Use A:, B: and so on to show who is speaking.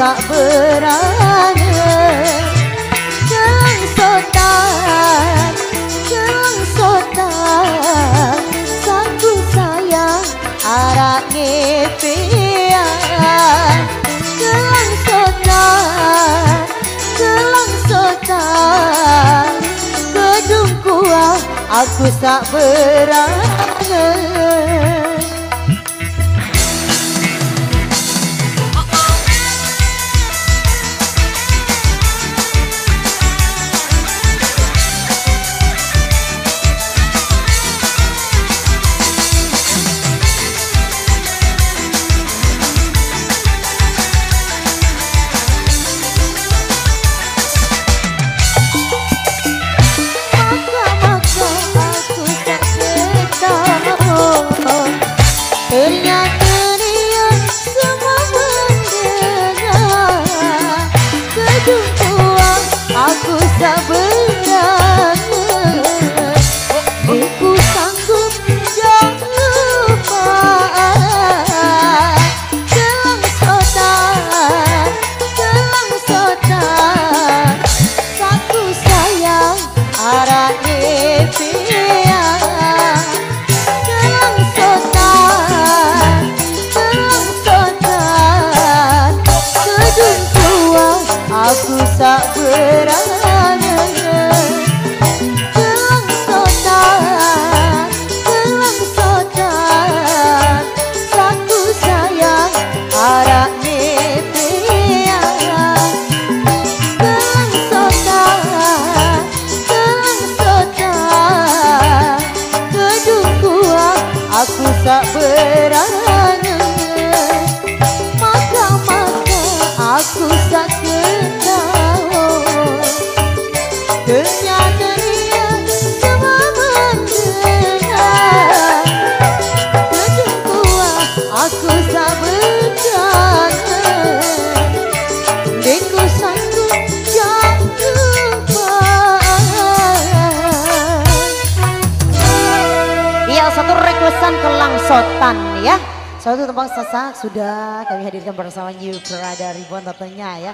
A: sak berangan Kelang sotan Saku sayang arak ngepean Kelang sotan Gedung kuah aku sak berangan aku tak berangan Aku sanggup jangan lupa Kelang sotan Saku sayang arah nepean Kelang sotan Kedung tua aku tak berangan Kelang sotan Saku sayang arak nepean Kelang sotan Kedung kuah aku tak berangan Maka aku tak ketawa Ternyata dia cuma mendengar Gedung kuah aku tak berangan Deku sanggup jangan lupa Iya, satu requestan Kelang Sotan ya. Satu tembang sasak sudah kami hadirkan bersama New Prada Ribuan tentunya ya.